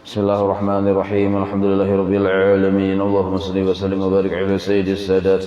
بسم الله الرحمن الرحيم الحمد لله رب العالمين اللهم صل وسلم وبارك على سيد السادات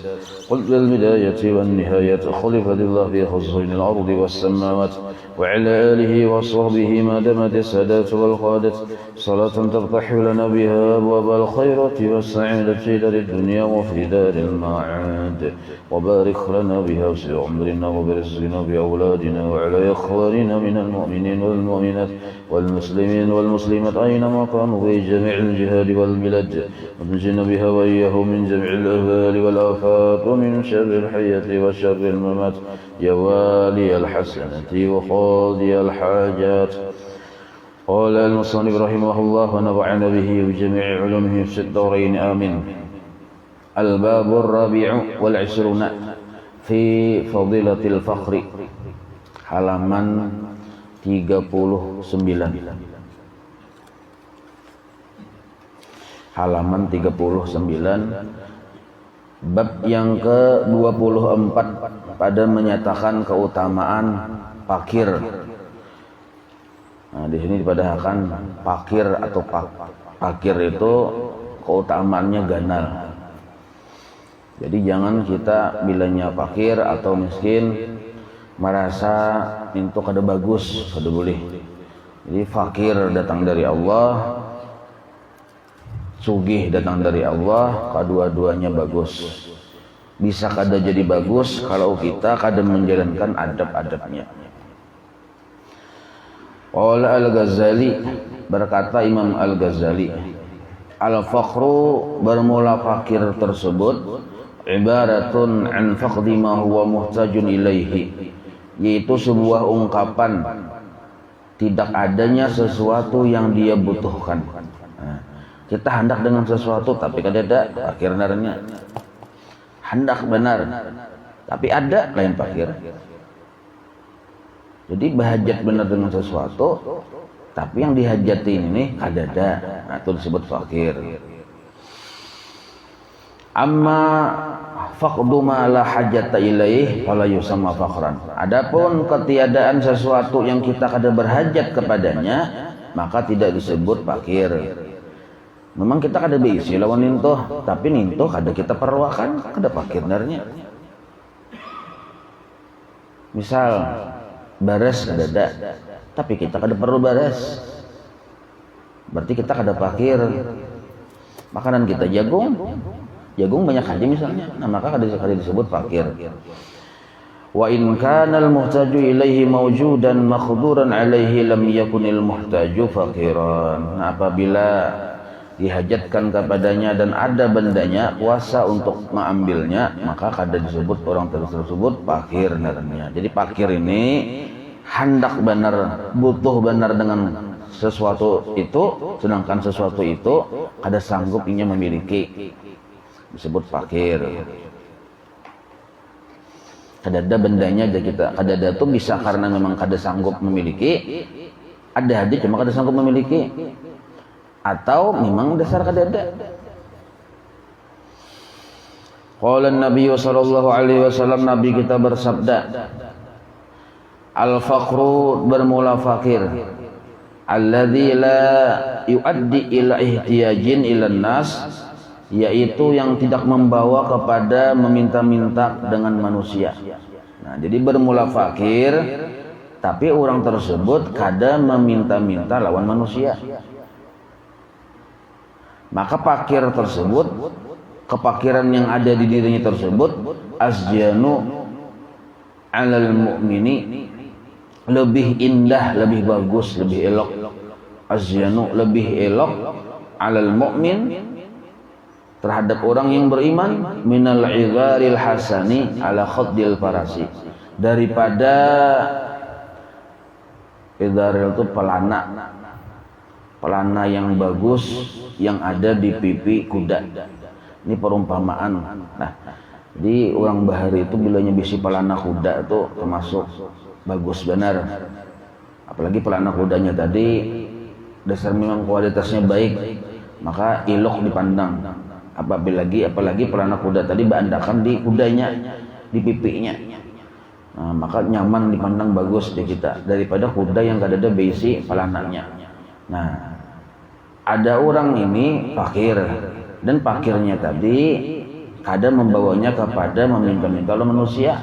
قلب البداية والنهاية خليفة الله في خزين الأرض والسماوات وعلى آله وصحبه ما دامت السادات والقادة صلاة تفتح لنا بها أبواب الخيرات والسعادة في دار الدنيا وفي دار المعاد وبارك لنا بها في عمرنا وبرزقنا بأولادنا وعلى إخواننا من المؤمنين والمؤمنات والمسلمين والمسلمات أينما كانوا في جميع الجهاد والبلاد ونجنا بها وإياه من جميع الأهوال والآفات ومن شر الحياة وشر الممات يا والي الحسنة وقاضي الحاجات. قال المصنف رحمه الله ونفعنا به بجميع علومه في الدارين آمين. الباب الرابع والعشرون في فضيلة الفخر halaman 39 halaman 39 bab yang ke-24 pada menyatakan keutamaan fakir. Nah, di sini dipadahkan fakir atau fakir itu keutamaannya ganal. Jadi jangan kita bilanya fakir atau miskin merasa itu kada bagus, kada boleh. Jadi fakir datang dari Allah, sugih datang dari Allah, kedua-duanya bagus. Bisa kada jadi bagus kalau kita kada menjalankan adab-adabnya. Qala Al-Ghazali, berkata Imam Al-Ghazali, al-fakhru bermula fakir tersebut ibaratun an faqdi ma huwa muhtajun ilaihi, yaitu sebuah ungkapan tidak adanya sesuatu yang dia butuhkan. Nah, kita hendak dengan sesuatu tapi kada ada, fakir narnya. Hendak benar tapi ada, lain fakir. Jadi bahajat benar dengan sesuatu tapi yang dihajati ini kada ada, nah, itu disebut fakir. Amma faqdu ma la hajata ilaih fala yusamma fakhran. Adapun ketiadaan sesuatu yang kita kada berhajat kepadanya maka tidak disebut fakir. Memang kita kada beisi lawan nintoh, tapi nintoh kada kita perluakan, kada fakir narnya. Misal bares kada ada, tapi kita kada perlu bares, berarti kita kada fakir. Makanan kita jagung banyak aja misalnya, nah maka kada disebut fakir. Wa in kana al-muhtaju ilaihi mawjudan makhduran alaihi lam yakunil muhtaju fakiran. Nah, apabila dihajatkan kepadanya dan ada bendanya kuasa untuk mengambilnya, maka kada disebut orang tersebut fakir namanya. Jadi fakir ini hendak benar, butuh benar dengan sesuatu itu, sedangkan sesuatu itu kada sanggup inya memiliki, disebut fakir. Kada ada bendanya aja kita, kada ada tuh bisa karena memang kada sanggup memiliki, ada aja cuma kada sanggup memiliki, atau memang dasar kada ada. Qala Nabi sallallahu alaihi wasallam, Nabi kita bersabda, al-faqru bermula fakir alladzi la yuaddi ila ihtiyajin ila nas, yaitu yang tidak membawa kepada meminta-minta dengan manusia. Nah, jadi bermula fakir tapi orang tersebut kada meminta-minta lawan manusia. Maka fakir tersebut, kefakiran yang ada di dirinya tersebut, asjanu alal mu'mini, lebih indah, lebih bagus, lebih elok. Asjanu lebih elok alal mu'min, terhadap orang yang beriman, minal idharil hasani ala khaddil farasi, daripada idharil itu pelana yang bagus yang ada di pipi kuda. Ini perumpamaan. Nah, jadi orang bahari itu bilanya bisi pelana kuda itu termasuk bagus benar. Apalagi pelana kudanya tadi dasar memang kualitasnya baik, maka ilok dipandang. Apalagi pelana kuda tadi berandakan di kudanya, di pipinya. Nah, maka nyaman dipandang bagus di kita daripada kuda yang kada ada besi pelananya. Nah, ada orang ini fakir, dan fakirnya tadi kadang membawanya kepada meminta-minta oleh manusia,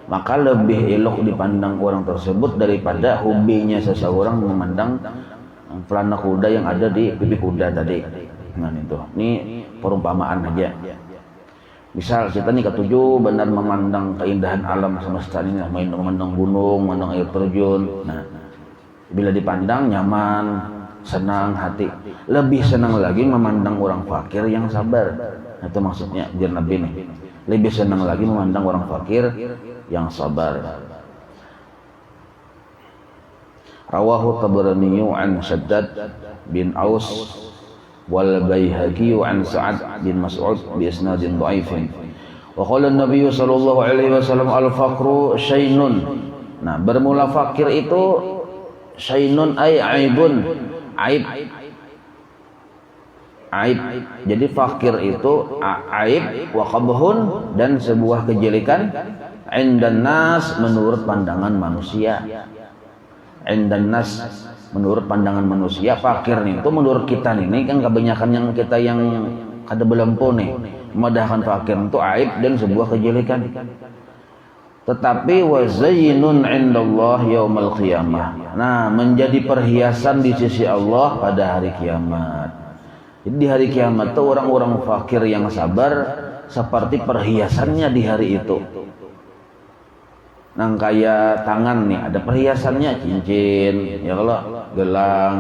maka lebih elok dipandang orang tersebut daripada hobinya seseorang memandang pelana kuda yang ada di pipi kuda tadi. Nah itu, ini perumpamaan aja. Misal kita nih ketujuh benar memandang keindahan alam semesta ini, memandang gunung, memandang air terjun. Nah, bila dipandang nyaman, senang hati. Lebih senang lagi memandang orang fakir yang sabar. Itu maksudnya jar Nabi nih. Lebih senang lagi memandang orang fakir yang sabar. Rawahu Tabarani an Shaddad bin Aus wal Baihaqi an Sa'ad bin Mas'ud bi isnadin dhaifin. Wa qala an-nabiy sallallahu alaihi wasallam al-faqru syainun. Nah, bermula fakir itu syainun ay aibun, aib. Aib. Jadi fakir itu aib wa qabhun, dan sebuah kejelekan indan nas menurut pandangan manusia. Indan nas menurut pandangan manusia, fakir nih itu menurut kita nih, ini kan kebanyakan yang kita yang kada belempo nih memandangkan fakir itu aib dan sebuah kejelekan. Tetapi wazainun indallah yaumal qiyamah. Nah, menjadi perhiasan di sisi Allah pada hari kiamat. Jadi di hari kiamat itu orang-orang fakir yang sabar seperti perhiasannya di hari itu. Nah, kayak tangan nih ada perhiasannya, cincin, ya kalau gelang.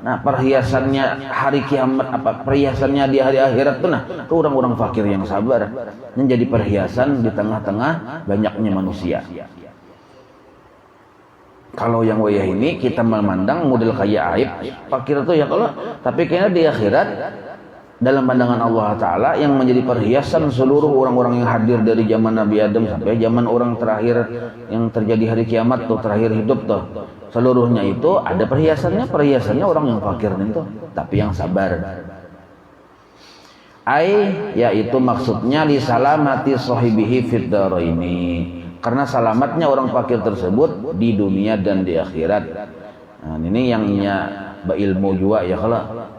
Nah, perhiasannya hari kiamat apa? Perhiasannya di hari akhirat tuh, nah, itu orang-orang fakir yang sabar menjadi perhiasan di tengah-tengah banyaknya manusia. Kalau yang wayah ini kita memandang model kayak aib, fakir itu ya kalau, tapi kayaknya di akhirat dalam pandangan Allah Ta'ala yang menjadi perhiasan seluruh orang-orang yang hadir dari zaman Nabi Adam sampai zaman orang terakhir yang terjadi hari kiamat tuh, terakhir hidup tuh, seluruhnya itu ada perhiasannya. Perhiasannya orang yang fakir itu, tapi yang sabar. Yaitu maksudnya li salamati sahibihi fid daraini, karena selamatnya orang fakir tersebut di dunia dan di akhirat. Nah, ini yang berilmu juga ya kalau.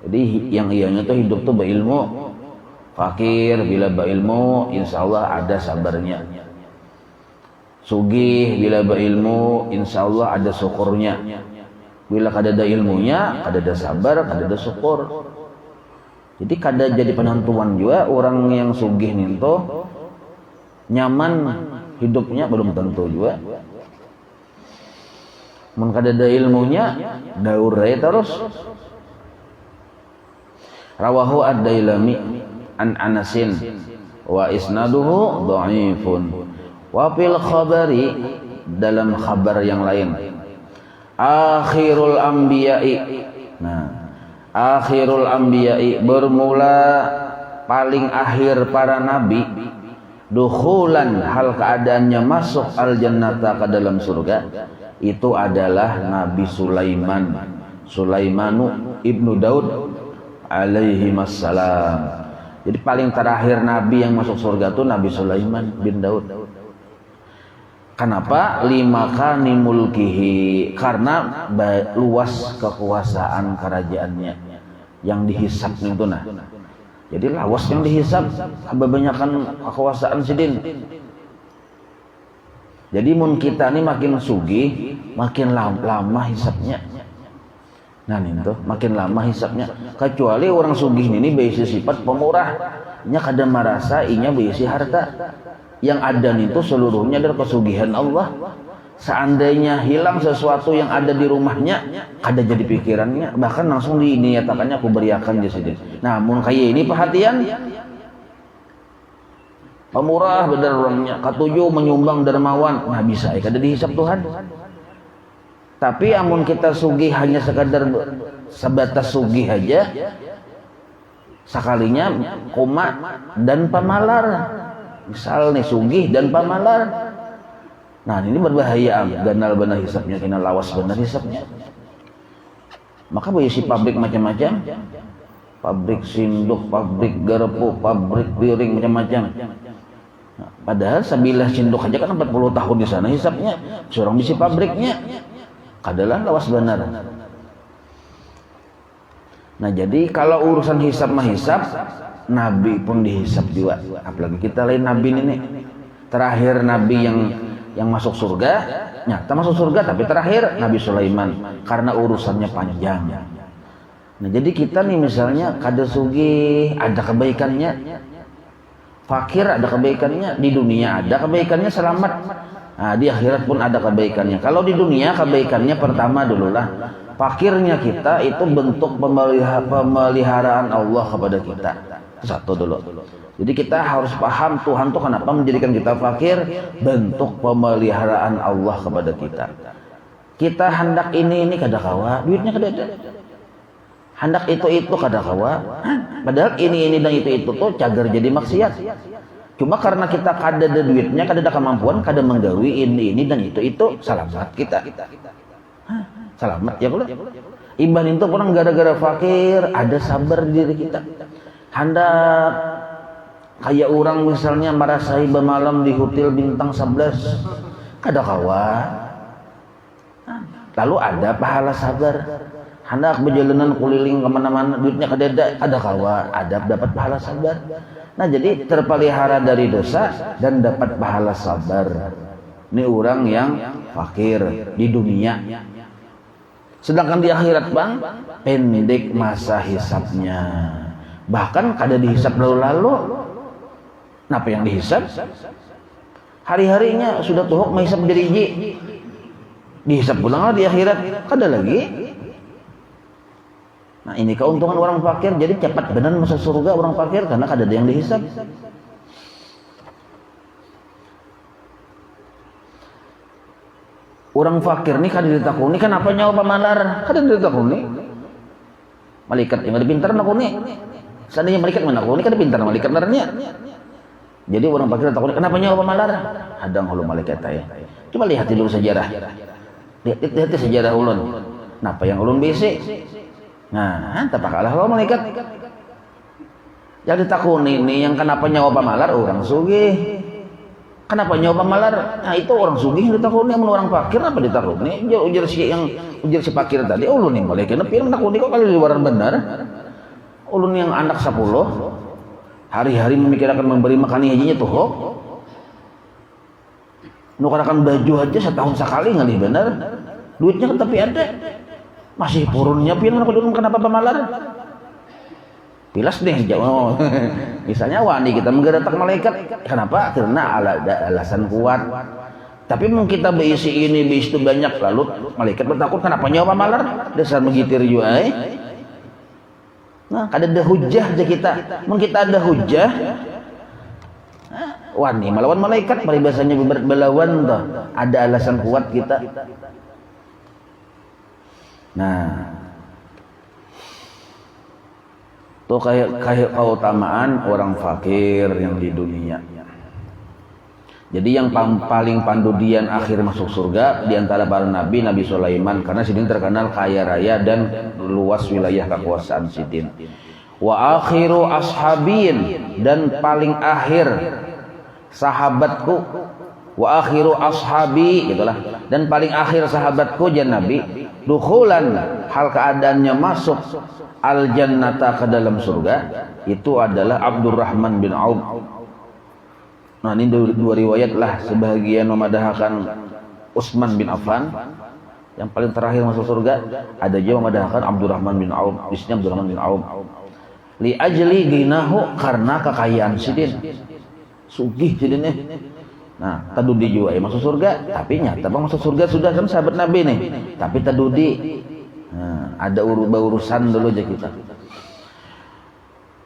Jadi yang ianya tuh hidup tuh berilmu, fakir bila berilmu insya Allah ada sabarnya. Sugih bila berilmu insya Allah ada syukurnya. Bila kada ada ilmunya, kada ada sabar, kada ada syukur. Jadi kada jadi penentuan juga orang yang sugih ninto nyaman hidupnya belum tentu juga. Mun kada ada ilmunya daur terus. Rawahu ad-Dailami an Anasin wa isnaduhu dhaifun. Wa fil khabari, dalam khabar yang lain, akhirul anbiya'i. Nah, akhirul anbiya'i bermula paling akhir para nabi, dukhulan hal keadaannya masuk al jannata ke dalam surga, itu adalah Nabi Sulaiman, Sulaimanu ibnu Daud alaihi wassalam. Jadi paling terakhir nabi yang masuk surga itu Nabi Sulaiman bin Daud. Kenapa? Limakani mulkihi, karena luas kekuasaan kerajaannya yang dihisap itu. Nah, jadi lawas yang dihisap kebanyakan kekuasaan sidin. Jadi mun kita ini makin sugih makin lama hisapnya. Nah ini tuh makin lama hisapnya. Kecuali orang sugih ini berisi sifat pemurah, nya kada merasa inya berisi harta. Yang ada itu seluruhnya adalah kesugihan Allah. Seandainya hilang sesuatu yang ada di rumahnya, kada jadi pikirannya, bahkan langsung diniatakannya aku beriakan di sini. Nah, mun kayak ini perhatian, pemurah bener orangnya, ketujuh menyumbang dermawan, nah bisa kada dihisap Tuhan. Tapi amun kita sugih hanya sekadar sebatas sugih aja, sekalinya koma dan pamalar. Misal nih sugih dan pamalar. Nah ini berbahaya, ganal benar hisapnya, kena lawas benar hisapnya. Maka berisi pabrik macam-macam, pabrik sinduk, pabrik garpu, pabrik piring macam-macam. Nah, padahal sebilah sinduk aja kan 40 tahun di sana hisapnya, seorang bisi pabriknya. Kadalah lawas benar. Nah jadi kalau urusan hisab mah hisab, Nabi pun dihisab juga. Apalagi kita lain Nabi ini. Terakhir Nabi yang masuk surga, nyata masuk surga, tapi terakhir Nabi Sulaiman karena urusannya panjang. Nah jadi kita nih misalnya kada sugih ada kebaikannya, fakir ada kebaikannya, di dunia ada kebaikannya selamat. Nah, di akhirat pun ada kebaikannya. Kalau di dunia kebaikannya pertama dululah, fakirnya kita itu bentuk pemeliharaan Allah kepada kita. Satu dulu. Jadi kita harus paham Tuhan tuh kenapa menjadikan kita fakir, bentuk pemeliharaan Allah kepada kita. Kita hendak ini kada kawa, duitnya kada ada. Hendak itu kada kawa, padahal ini dan itu tuh cagar jadi maksiat. Cuma karena kita kada ada duitnya, kada ada kemampuan, kada menggawi ini dan itu selamat kita. Selamat ya pula. Iban itu orang gara-gara fakir, ada sabar di diri kita. Hendak kayak orang misalnya merasai bermalam di hotel bintang 11, kada kawa. Lalu ada pahala sabar. Hendak berjalanan keliling kemana-mana, duitnya kada kawa, ada dapat pahala sabar. Nah jadi terpelihara dari dosa dan dapat pahala sabar. Ini orang yang fakir di dunia. Sedangkan di akhirat bang, pendek masa hisabnya. Bahkan kada dihisab lalu-lalu. Kenapa yang dihisab? Hari-harinya sudah tuhuk menghisab diriji. Dihisab pulang di akhirat, kada lagi. Nah ini keuntungan orang fakir, jadi cepat benar masuk surga orang fakir karena kada ada yang dihisab. Orang fakir nih kada ditakuni, kenapa nyawa pamalar? Kada ditakuni. Malaikat yang ada pintar nakuni. Seandainya malaikat mana nakuni, kada pintar malaikat narnya. Jadi orang fakir ditakuni, kenapa nyawa pamalar? Hadang hulu malaikat ya. Coba lihat dulu sejarah. Lihat sejarah ulun. Kenapa yang ulun bisi? Nah, tak kalah lo malaikat. Yang ditakuni ini yang kenapa nyawa pamalar orang sugih. Kenapa nyawa pamalar? Nah itu orang sugih yang ditakuni, orang fakir apa ditakuni? Ujar si fakir tadi, ulun nih malaikat nepi menakuni kok kalau di luar benar. Ulun yang anak 10 hari-hari memikirkan memberi makan hajinya tuh. Nukarakan baju aja setahun sekali ngalih benar. Duitnya kan tapi ada. Masih purunnya pian kenapa pamalar? Pilas deh jauh. Misalnya wani kita menggeratak malaikat, kenapa? Karena ada alasan kuat. Tapi mungkin kita beisi ini beisi itu banyak lalu malaikat bertakut kenapa nyawa pamalar? Dasar mengitir juga. Nah, ada hujah aja kita. Mungkin kita ada hujah. Wani melawan malaikat, peribahasanya berlawan tuh. Ada alasan kuat kita. Nah, tuh kayak keutamaan orang fakir yang di dunia. Jadi yang paling pandudian akhir masuk surga di antara para nabi, Nabi Sulaiman, karena Sidin terkenal kaya raya dan luas wilayah kekuasaan Sidin. Wa akhiru ashabin, dan paling akhir sahabatku. Wa akhiru ashabi, gitulah. Dan paling akhir sahabatku jan Nabi dukhulan, hal keadaannya masuk al jannata ke dalam surga, itu adalah Abdurrahman bin Auf. Nah ini dua riwayat lah, sebagian memadahkan Utsman bin Affan yang paling terakhir masuk surga, ada juga memadahkan Abdurrahman bin Auf. Di sini Abdurrahman bin Auf li ajli ginahu, karena kekayaan Sidin, sugih Sidin nih. Nah, tadudi juga masuk surga, tapi nyata bang masuk surga sudah kan sahabat Nabi nih, tapi tadudi. Nah, ada urusan dulu aja kita.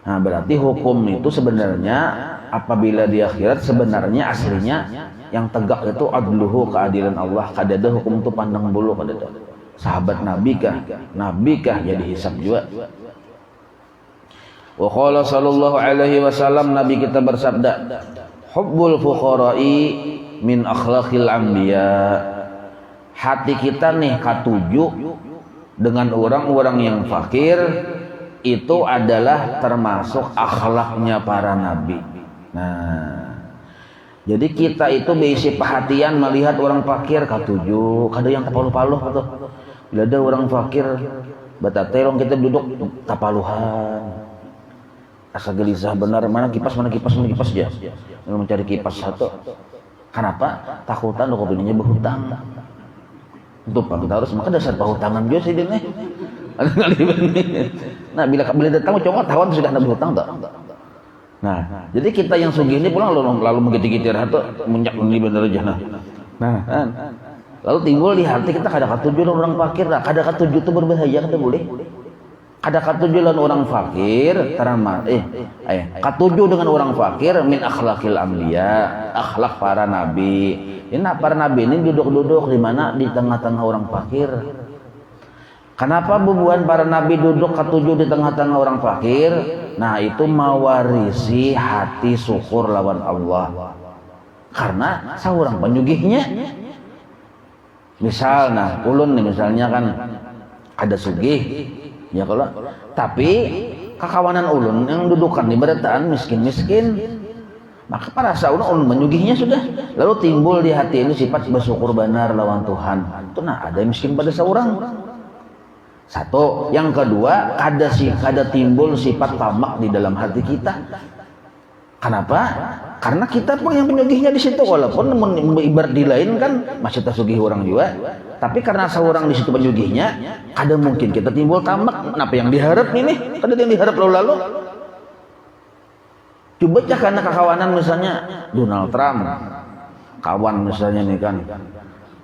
Nah, berarti hukum itu sebenarnya apabila di akhirat sebenarnya aslinya yang tegak itu adluhu, keadilan Allah. Kadada hukum itu pandang bulu, kadada. Sahabat Nabi kah jadi hisab juga. Wa qala sallallahu alaihi wasallam, Nabi kita bersabda, hubbul fuqara'i min akhlaqil anbiya. Hati kita nih katuju dengan orang-orang yang fakir, itu adalah termasuk akhlaknya para nabi. Nah, jadi kita itu berisi perhatian melihat orang fakir katuju, kada yang kepaluh-paluh tuh. Bila ada orang fakir Batate rong kita duduk tapaluhan. Asa gelisah benar, mana kipas aja. Mencari kipas satu. Kenapa? Takutan lo kopinya berhutang. Itu Pak, kita harus maka dasar pahutangan juga sih dia nih. Nah, bila datang coba tawan sudah ada berhutang tak? Nah, jadi kita yang sugih ini pulang lalu menggitir-gitir atau munyak ini bener aja nah. Lalu timbul di hati kita kada katuju orang fakir, nah kada katuju itu berbahaya kada boleh. Kada katuju dengan orang fakir, katuju dengan orang fakir min akhlakil amliya, akhlak para nabi. Ini para nabi ini duduk-duduk di mana di tengah-tengah orang fakir. Kenapa bubuhan para nabi duduk katuju di tengah-tengah orang fakir? Nah, itu mewarisi hati syukur lawan Allah. Karena seorang penyugihnya. Misal, nah, ulun nih misalnya kan ada sugih. Ya kalau tapi kakawanan ulun yang dudukan di berataan miskin-miskin, maka para ulun menyugihnya sudah, lalu timbul di hati ini sifat bersyukur benar lawan Tuhan. Itu nah ada miskin pada seorang. Satu, yang kedua kada timbul sifat tamak di dalam hati kita. Kenapa? Karena kita pun yang penyugihnya di situ, walaupun ibarat di lain kan masih tersugih orang juga. Tapi karena seorang di situ penyugihnya, ada mungkin kita timbul tamak. Kenapa yang diharap ini? Kada yang diharap lalu. Coba cah karena kekawanan misalnya Donald Trump, kawan misalnya nih kan,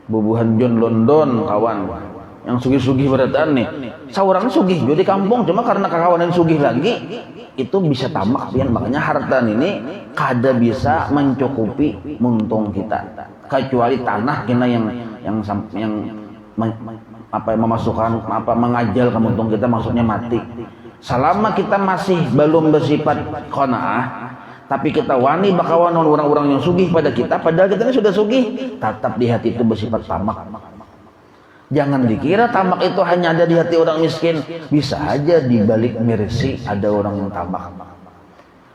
bubuhan John London kawan, yang sugih-sugih berataan nih. Seorang sugih juga di kampung, cuma karena kekawanan sugih lagi, itu bisa tamak pian, makanya harta ini kada bisa mencukupi muntung kita. Kecuali tanah kita yang memasukkan mengajal ke muntung kita, maksudnya mati. Selama kita masih belum bersifat qanaah, tapi kita wani bakawan orang-orang yang sugih pada kita, padahal kita ini sudah sugih, tetap di hati itu bersifat tamak. Jangan dikira tamak itu hanya ada di hati orang miskin, bisa aja di balik mirsi ada orang yang tamak.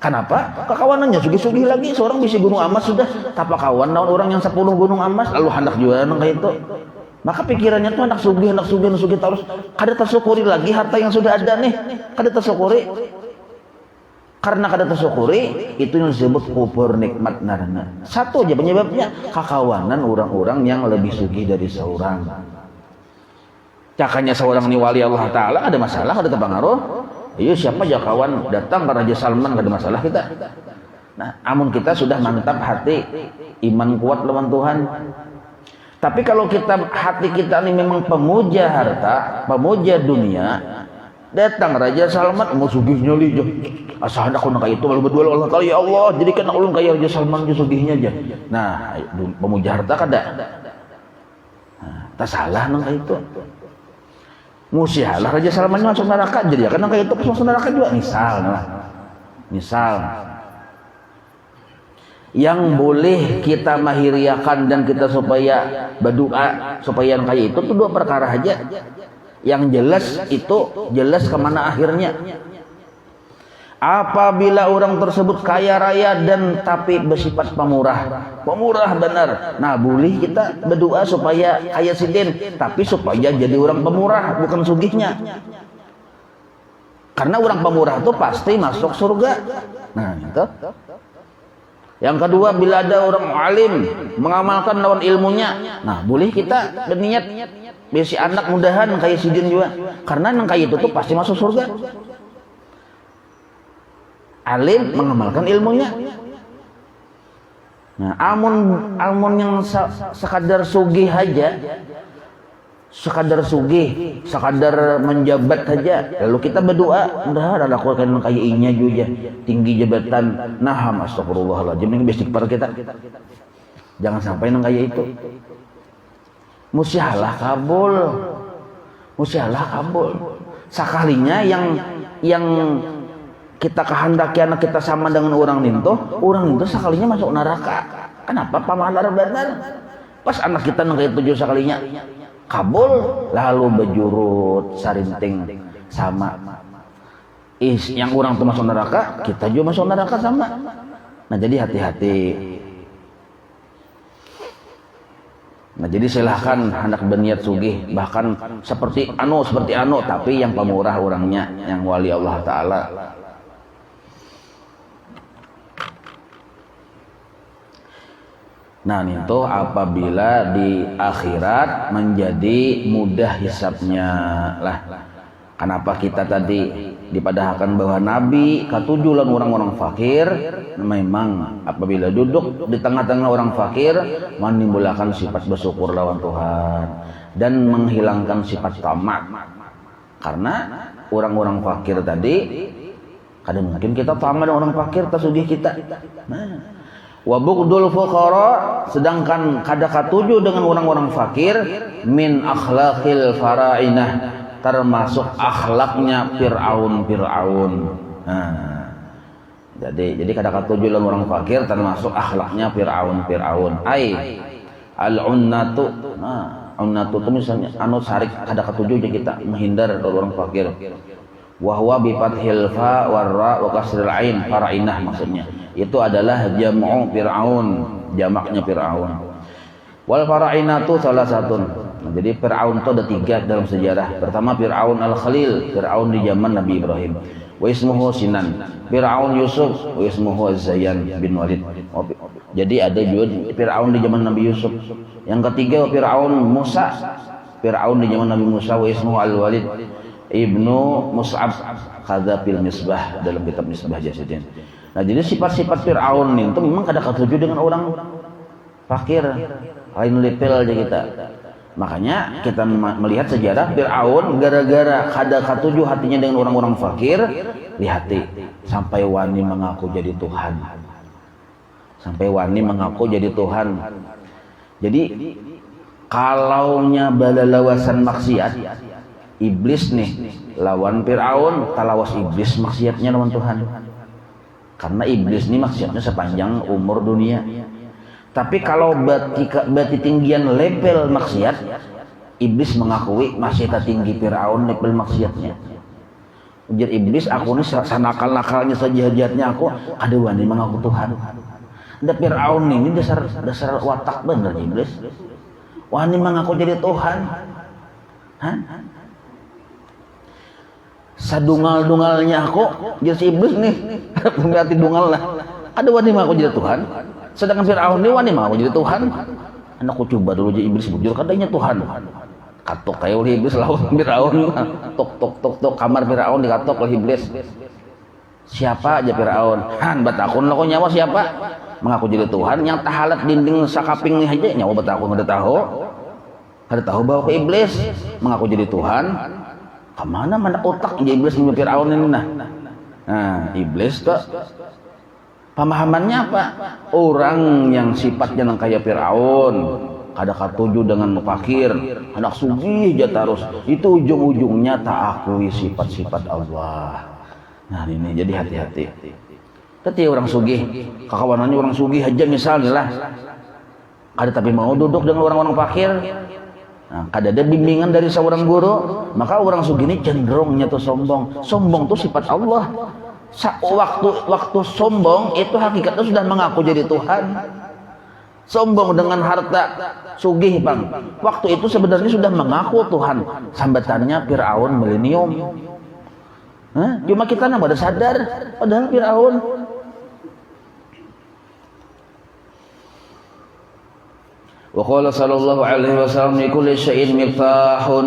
Kenapa? Kekawanannya sugih-sugih lagi, seorang bisa gunung emas sudah, tapak kawan orang yang 10 gunung emas, lalu hendak jualan kayak itu. Maka pikirannya tuh anak sugih terus, kada tersyukuri lagi harta yang sudah ada nih, kada tersyukuri. Karena kada tersyukuri, itu yang disebut kufur nikmat narana. Satu aja penyebabnya, kekawanan orang-orang yang lebih sugih dari seorang. Cakanya seorang ni wali Allah Ta'ala, ada masalah, ada terpengaruh. Iya siapa aja kawan datang ke Raja Salman, ada masalah kita. Nah, amun kita sudah mantap hati, iman kuat lawan Tuhan. Tapi kalau hati kita ini memang pemuja harta, pemuja dunia, datang Raja Salman mau sugihnya li, asal ada kena kayak itu lalu berdua Allah Ta'ala, ya Allah jadikan ulun kayak Raja Salman aja sugihnya aja. Nah, pemuja harta kada. Nah, tak salah nang kayak itu. Musialah Raja Salman masuk neraka, jadi akan kayak itu masuk neraka juga. Misal yang boleh kita mahiriakan dan kita supaya berdoa supaya yang kayak itu tuh dua perkara aja. Yang jelas itu jelas kemana akhirnya. Apabila orang tersebut kaya raya dan tapi bersifat pemurah benar. Nah, boleh kita berdoa supaya kaya sidin, tapi supaya jadi orang pemurah, bukan sugihnya. Karena orang pemurah itu pasti masuk surga. Nah, itu. Yang kedua, bila ada orang alim mengamalkan lawan ilmunya, nah boleh kita berniat besi anak mudahan kaya sidin juga. Karena yang kaya itu tuh pasti masuk surga. Alim mengamalkan ilmunya. Nah, amun yang sekadar sugih aja, sekadar menjabat saja, lalu kita berdoa, mudah ada aku akan kayak inya juga, tinggi jabatan, nah astagfirullahaladzim, ini basic para kita. Jangan sampai nang kayak itu. Musyalah kabul. Sekalinya yang kita kehendaki anak kita sama dengan orang itu sekalinya masuk neraka. Kenapa? Pamalar benar. Pas anak kita nang kayak 7 sekalinya kabul, lalu bejurut sarinting sama yang orang itu masuk neraka, kita juga masuk neraka sama. Nah, jadi hati-hati. Nah jadi silahkan hendak berniat sugih, bahkan seperti anu tapi yang pemurah orangnya, yang wali Allah Ta'ala. Nah itu apabila di akhirat menjadi mudah hisabnya lah. Kenapa kita tadi dipadahkan bahwa Nabi katujuh orang-orang fakir, memang apabila duduk di tengah-tengah orang fakir menimbulkan sifat bersyukur lawan Tuhan dan menghilangkan sifat tamak. Karena orang-orang fakir tadi kadang mungkin kita tamak dengan orang fakir tersugih kita. Nah, wa bughdul fuqara, sedangkan kada katuju dengan orang-orang fakir min akhlaqil fara'inah, termasuk akhlaknya Fir'aun. Nah, jadi kada katuju dengan orang fakir termasuk akhlaknya Fir'aun. Ai al-unnatu. Nah, unnatu itu misalnya anu sarik kada katuju kita menghindar dari orang fakir. Wa huwa bi fathil fa war ra wa kasril ain, fara'inah maksudnya. Itu adalah jam'u Fir'aun, jamaknya Fir'aun. Wal fara'inatu salah satu. Nah, jadi Fir'aun itu ada 3 dalam sejarah. Pertama Fir'aun al-Khalil, Fir'aun di zaman Nabi Ibrahim. Wa ismuhu Sinan. Fir'aun Yusuf, wa ismuhu Zayyan bin Walid. Jadi ada juga Fir'aun di zaman Nabi Yusuf. Yang ketiga Fir'aun Musa. Fir'aun di zaman Nabi Musa, wa ismuhu Al-Walid Ibnu Mus'ab Khadzafil Misbah, dalam kitab Misbah Jasidin. Nah jadi sifat-sifat Fir'aun itu memang kada katuju dengan orang fakir, lain lepel aja kita. Makanya kita melihat sejarah Fir'aun gara-gara kada katuju hatinya dengan orang-orang fakir, lihati sampai wani mengaku jadi Tuhan. Jadi kalaunya balalawasan maksiat, iblis nih lawan Fir'aun, talawas iblis maksiatnya lawan Tuhan. Karena iblis ini maksiatnya sepanjang umur dunia. Tapi kalau bati tinggian level maksiat, iblis mengakui masih tinggi Fir'aun level maksiatnya. Ujar iblis, aku ini sanakal-nakalnya sejahat-jahatnya aku, ada wani mengaku Tuhan. Dan Fir'aun ini dasar watak bener iblis. Wani mengaku jadi Tuhan. Hah? Sadungal-dungalnya aku jadi si iblis nih. Berarti dungal lah. Ada wani mengaku jadi Tuhan. Sedangkan Fir'aun ini wani mengaku jadi Tuhan. Anakku coba dulu jadi iblis bujur katanya Tuhan. Katok kayak oleh iblis lawan Fir'aun. Tok kamar Fir'aun dikatok oleh iblis. Siapa aja Fir'aun? Han batakun lo nyawa siapa? Mengaku jadi Tuhan yang tahalat dinding sakaping nih aja nyawa batakun ada tahu bahwa ke iblis mengaku jadi Tuhan. Kemana mana otak jadi iblis dengan Fir'aun ini nah iblis tuh pemahamannya apa? Orang yang sifatnya yang kayak Fir'aun kada katuju dengan fakir, anak sugih aja terus, itu ujung-ujungnya tak akui sifat-sifat Allah. Nah ini jadi hati-hati. Tadi orang sugih, kakawanannya orang sugih aja misalnya lah, kada tapi mau duduk dengan orang-orang fakir. Nah, kada ada bimbingan dari seorang guru, maka orang sugih ini cenderungnya tuh sombong. Sombong tuh sifat Allah. Waktu sombong itu hakikatnya sudah mengaku jadi Tuhan. Sombong dengan harta sugih bang. Waktu itu sebenarnya sudah mengaku Tuhan. Sambatannya Fir'aun milenium. Cuma kita nggak ada sadar, padahal Fir'aun. Wa qala sallallahu alaihi wasallam likulli syai'in miftahun,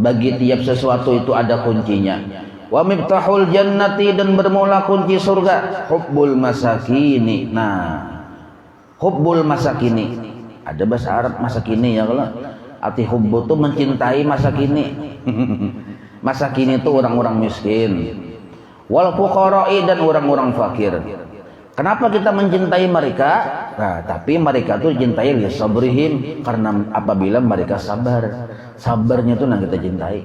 bagi tiap sesuatu itu ada kuncinya. Wa miftahul jannati, dan bermula kunci surga hubbul masakini. Nah, hubbul masakini ada bahasa Arab masakini ya, kalau arti hubbu itu mencintai masakini. Masakini itu orang-orang miskin. Wal fuqara'i, dan orang-orang fakir. Kenapa kita mencintai mereka? Nah, tapi mereka tuh cintai li sabrihim, karena apabila mereka sabar. Sabarnya itu yang kita cintai.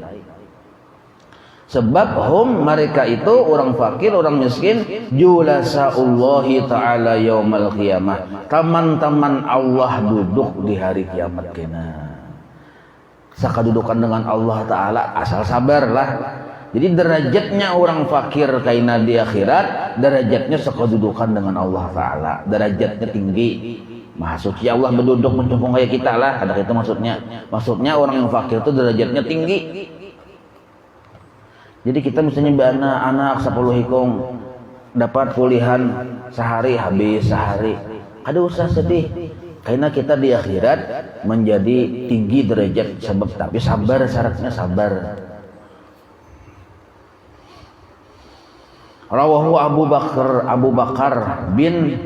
Sebab mereka itu orang fakir, orang miskin, julasaullahi ta'ala yaumal qiyamah. Teman-teman Allah duduk di hari kiamat kena. Sakadudukan dengan Allah Ta'ala asal sabarlah. Jadi derajatnya orang fakir kaina di akhirat, derajatnya sekedudukan dengan Allah Ta'ala, derajatnya tinggi. Maha suci Allah berduduk mencungkung kayak kita lah, ada itu maksudnya orang yang fakir itu derajatnya tinggi. Jadi kita misalnya anak 10 hikung dapat kulihan sehari habis sehari, ada usah sedih karena kita di akhirat menjadi tinggi derajat sebab, tapi sabar, syaratnya sabar. Rawahu Abu Bakar bin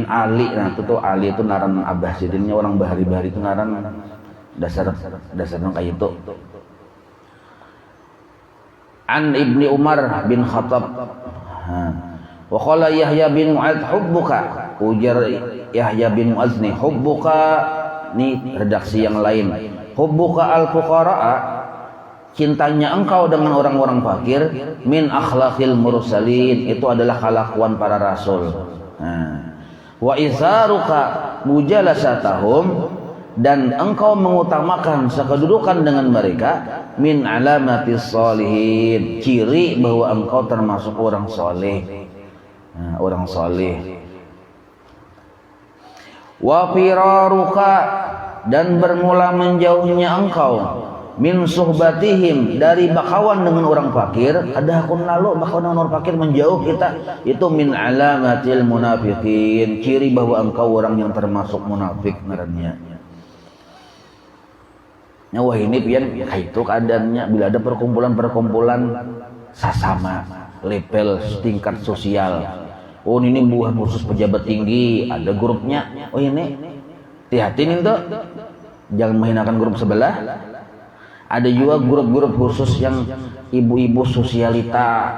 Ali. Nah itu tuh Ali itu ngaran Abah Sidinnya orang bahari-bahari itu ngaran dasarnya kayak itu. An Ibni Umar bin Khattab. Wa qala Yahya bin Mu'adz hubbuka, ujar Yahya bin Mu'adz nih, hubbuka nih redaksi yang lain, hubbuka al-fuqara'a, cintanya engkau dengan orang-orang fakir, min akhlaqil mursalin, itu adalah kelakuan para rasul. Wa izaruka mujalasatahum, dan engkau mengutamakan sekedudukan dengan mereka, min alamatis sholihin, ciri bahwa engkau termasuk orang soleh. Orang soleh. Wa firaruka, dan bermula menjauhnya engkau, min suhbatihim, dari bakawan dengan orang fakir. Ada akun lalu bakawan dengan orang fakir menjauh kita, itu min alamatil munafiqin, ciri bahwa engkau orang yang termasuk munafik ngarannya. Wah ini pian itu keadaannya bila ada perkumpulan sesama level tingkat sosial. Oh ini bukan khusus pejabat tinggi, ada grupnya. Oh ini hati-hati nih tuh, jangan menghinakan grup sebelah. Ada juga grup-grup khusus yang ibu-ibu sosialita,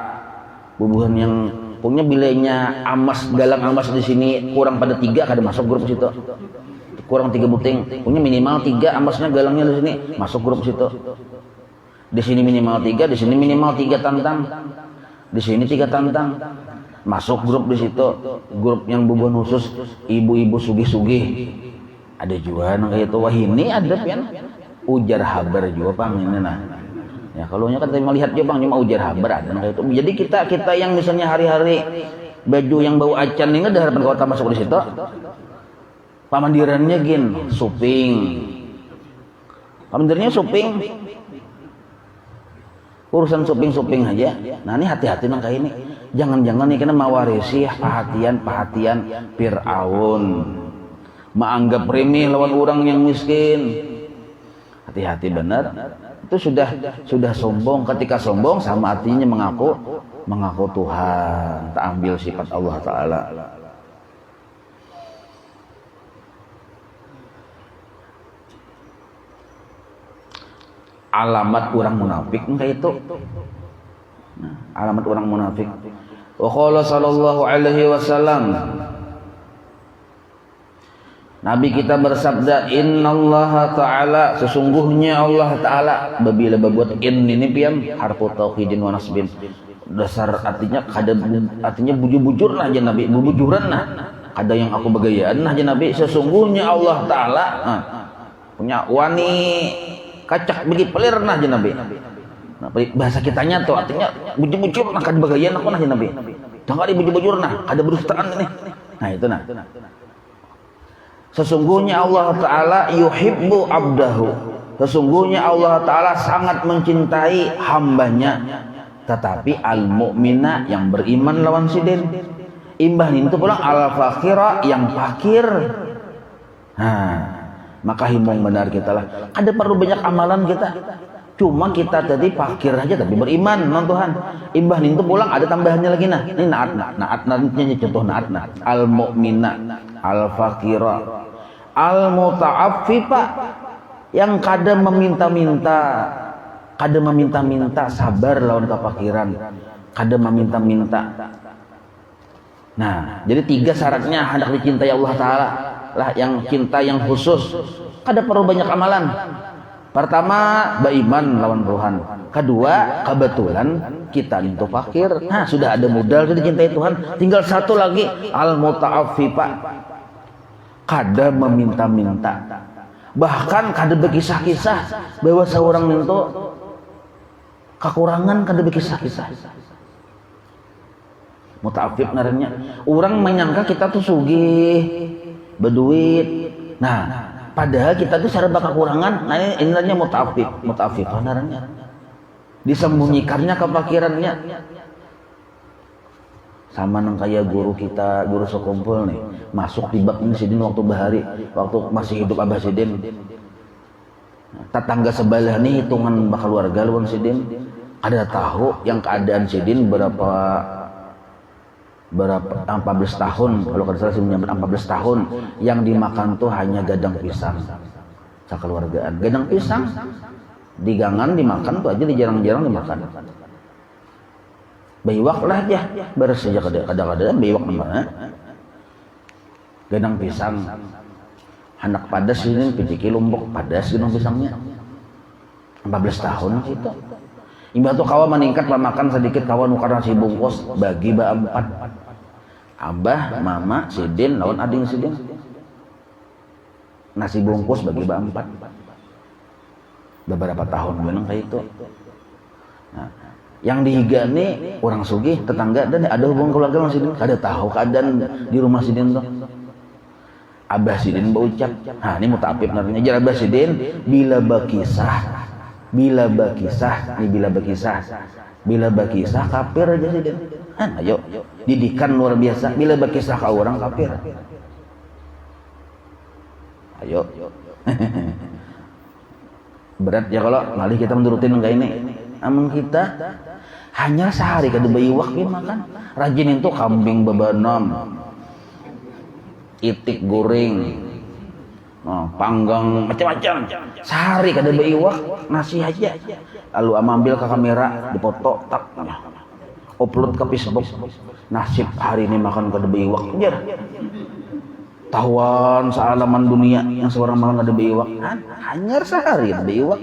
bubuhan yang punya bilenya amas, galang amas di sini kurang pada 3 kada masuk grup situ. Kurang 3 buting, punya minimal 3 amasnya galangnya di sini masuk grup situ. Di sini minimal 3, di sini minimal 3 tantang, di sini 3 tantang, masuk grup di situ. Grup yang bubuhan khusus ibu-ibu sugih-sugih, ada juga yang kayak itu. Wah ini ada pian ujar habar juga pang ini nah. Ya kalau nya kan melihat juga bang cuma ujar habar ada kayak itu. Jadi kita yang misalnya hari-hari baju yang bau acan ini ada harapan kota masuk di situ. Pamandirannya gin suping, pamandirannya suping, urusan suping aja. Nah ini hati-hati nang kayak ini, jangan-jangan nih kena mawarisi perhatian Fir'aun, menganggap remeh lawan orang yang miskin. Hati-hati benar, itu sudah sombong. Ketika sombong sama artinya mengaku Tuhan, tak ambil sifat Allah Ta'ala. Alamat orang munafik kayak itu. Nah, alamat orang munafik. Wa qala sallallahu alaihi wasallam, Nabi kita bersabda, innallaha ta'ala, sesungguhnya Allah Ta'ala, babila babuat in ini piam harfu tauhidin wa nasbin. Dasar artinya bujur-bujur nah aja Nabi, bubujuran nah. Ada yang aku bagayaan nah aja Nabi, sesungguhnya Allah Ta'ala punya wani kacak bagi pelir nah aja Nabi. Nah, bahasa kitanya tuh artinya bujur-bujur nah kada bagayaan aku nah aja Nabi. Jangan di bujur-bujur nah, kada berdustaan ini. Nah itu nah. Sesungguhnya Allah Ta'ala yuhibbu abdahu, sesungguhnya Allah Ta'ala sangat mencintai hambanya. Tetapi al-mu'mina, yang beriman lawan sidin, imbah itu pulang al-fakira, yang fakir. Maka himbang benar kita lah, ada perlu banyak amalan kita, cuma kita tadi fakir aja tapi beriman non Tuhan. Imbah itu pulang ada tambahannya lagi nah. Ini naat nantinya contoh naat al-mu'mina, al-fakira, al-muta'affifa, yang kadang meminta-minta, sabar lawan kefakiran, kadang meminta-minta. Nah, jadi 3 syaratnya hendak dicintai Allah Ta'ala lah, yang cinta yang khusus. Kada perlu banyak amalan. Pertama, beriman lawan Tuhan. Kedua, kebetulan kita itu fakir. Nah, sudah ada modal sudah dicintai Tuhan. Tinggal satu lagi, al-muta'affifa, kada meminta-minta. Bahkan kada berkisah-kisah bahwa seorang itu kekurangan, kada berkisah-kisah. Muta'affif naranya, orang menyangka kita tuh sugih, berduit. Nah, padahal kita tuh serba kekurangan. Nah ini namanya muta'affif namanya. Disembunyikannya kefakirannya. Sama nang kayak guru kita, guru sekumpul nih, masuk di bab ini sidin waktu bahari, waktu masih hidup Abah Sidin. Tetangga sebelah nih hitungan bakal keluarga luan sidin. Ada tahu yang keadaan sidin berapa 14 tahun, kalau kada salah sih menyambut 14 tahun, yang dimakan tuh hanya gadang pisang. Sakeluargaan, gadang pisang di gangan dimakan tuh aja, di jarang-jarang dimakan. Bayiwak lah aja, beres saja kadang-kadang bayiwak namanya. Gadang pisang, anak padas ini piciki lombok padas gadang pisangnya. 14 tahun itu. Imbah tuh kawan meningkat makan sedikit kawan nuker nasi bungkus bagi ba-4. Abah, mama, sidin, lawan ading sidin. Nasi bungkus bagi ba-4. Beberapa tahun benang kayak itu. Nah, yang dihigani orang sugih tetangga dan ada hubungan keluarga sama sidin, kada tahu keadaan di rumah sidin tuh. Abah sidin berucap, nah ini muta'affif namanya, jar Abah sidin bila bakisah kafir aja sidin. Ayo didikan luar biasa, bila bakisah ka orang kafir. Ayo. Berat ya kalau malih kita menurutin kayak ini. Amun kita hanya sehari kada bayiwak makan. Rajin itu kambing bebanam, itik goreng, panggang macam-macam. Sehari kada bayiwak nasi aja. Lalu ambil ke kamera, dipoto tak, upload ke Facebook. Nasib hari ini makan kada bayiwak jar. Tahuan sealaman dunia yang seorang makan kada bayiwak. Hanya sehari kada bayiwak.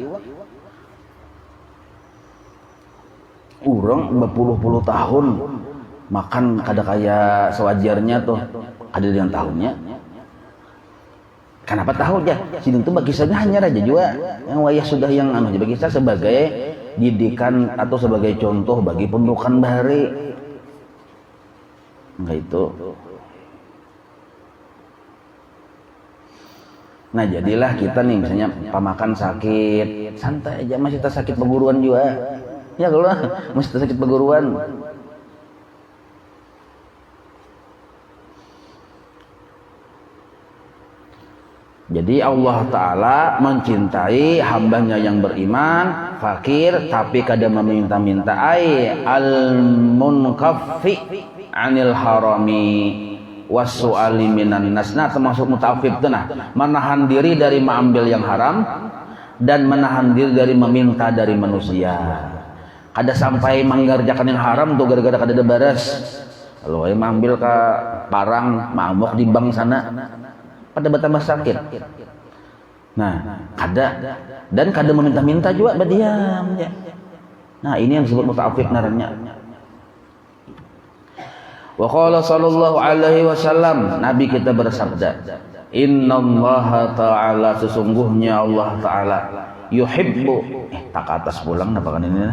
Urang berpuluh-puluh tahun makan kada kayak sewajarnya tuh, ada yang tahunnya. Kenapa tahu aja? Sidin tuh bagi saya hanya aja juga yang wayah sudah yang bagi saya sebagai didikan atau sebagai contoh bagi pendudukan bahari. Enggak itu. Nah jadilah kita nih misalnya pamakan sakit, santai aja, masih tak sakit perguruan juga. Ya kalau mesti sakit perguruan. Jadi Allah Ta'ala mencintai hambanya yang beriman, fakir, tapi kada meminta-minta. Al-munkaffi anil harami wasu'ali minan nas. Nah termasuk muta'affif itu nah, menahan diri dari mengambil yang haram dan menahan diri dari meminta dari manusia. Kada sampai mengerjakan yang haram tuh gara-gara kada ada baras. Kalau yang mengambil ke parang, mamuk di bank sana, pada bertambah sakit. Nah, kada dan kada meminta-minta juga berdiam. Nah, ini yang disebut muta'affif naranya. Wa qala sallallahu alaihi wasallam, Nabi kita bersabda, innallaha ta'ala, sesungguhnya Allah Ta'ala yuhibbu, tak atas pulang apa kan ini.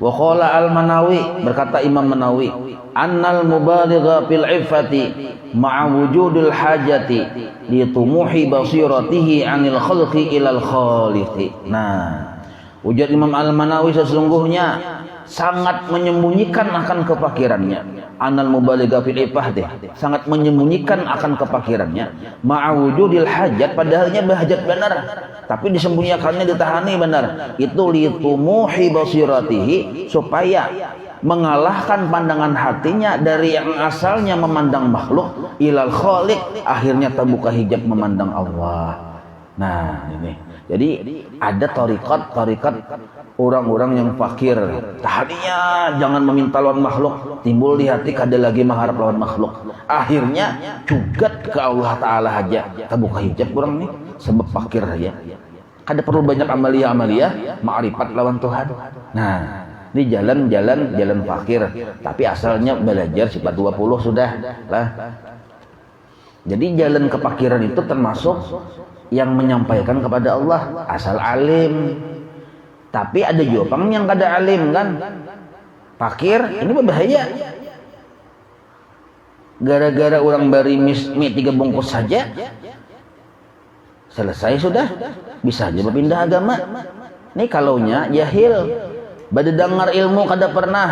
Wa qala al-Manawi, berkata Imam Manawi, annal mubaligha fil iffati ma'a wujudil hajati li tumuhi basiratihi 'anil khalqi ilal khaliqi. Nah, ujar Imam Al-Manawi sesungguhnya sangat menyembunyikan akan kefakirannya. Annal mubaligha fil iffati, sangat menyembunyikan akan kefakirannya. Ma'a wujudil hajat, padahalnya berhajat benar, tapi disembunyikannya, ditahani benar. Itu li tumuhi basiratihi, supaya mengalahkan pandangan hatinya dari yang asalnya memandang makhluk ilal khaliq, akhirnya terbuka hijab memandang Allah. Nah ini, jadi ada tarikat orang-orang yang fakir, tadinya jangan meminta lawan makhluk, timbul di hati kada lagi mengharap lawan makhluk, akhirnya cugat ke Allah Ta'ala aja, terbuka hijab orang nih sebab fakir aja. Kada perlu banyak amalia-amalia, ma'rifat lawan Tuhan. Nah ini jalan fakir, tapi asalnya belajar sifat 20 sudah lah. Jadi jalan kefakiran itu termasuk yang menyampaikan kepada Allah, asal alim. Tapi ada juga yang kada alim kan, fakir, ini berbahaya. Gara-gara orang bari mie 3 bungkus saja selesai sudah, bisa aja berpindah agama. Nih kalaunya jahil, bade dengar ilmu kada pernah,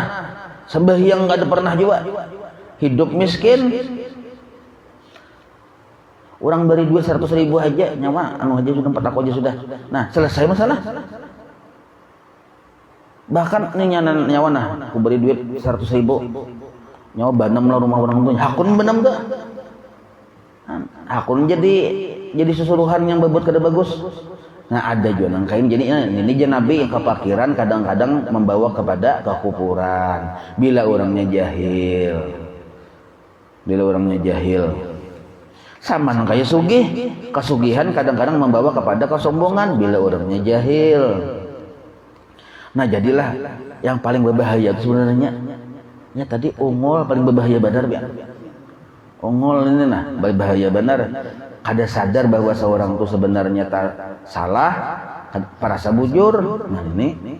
sembahyang kada pernah juga, hidup miskin. Orang beri duit 100.000 aja nyawa, anu aja sudah 4 aku aja sudah. Nah selesai masalah. Bahkan nih nyawa nah, aku beri duit 100.000, nyawa banam lah rumah orang tuanya, hakun banam tuh, hakun jadi susuruhan yang berbuat kada bagus. Nah ada juga nang kain jadi ini Nabi yang kepakiran kadang-kadang membawa kepada kekufuran bila orangnya jahil. Sama nang kayak sugih, kesugihan kadang-kadang membawa kepada kesombongan bila orangnya jahil. Nah jadilah yang paling berbahaya itu sebenarnya ya tadi ungol paling berbahaya benar ya. Ungol ini nah berbahaya benar. Kada sadar bahwa seorang itu sebenarnya salah, parasa bujur. Nah ini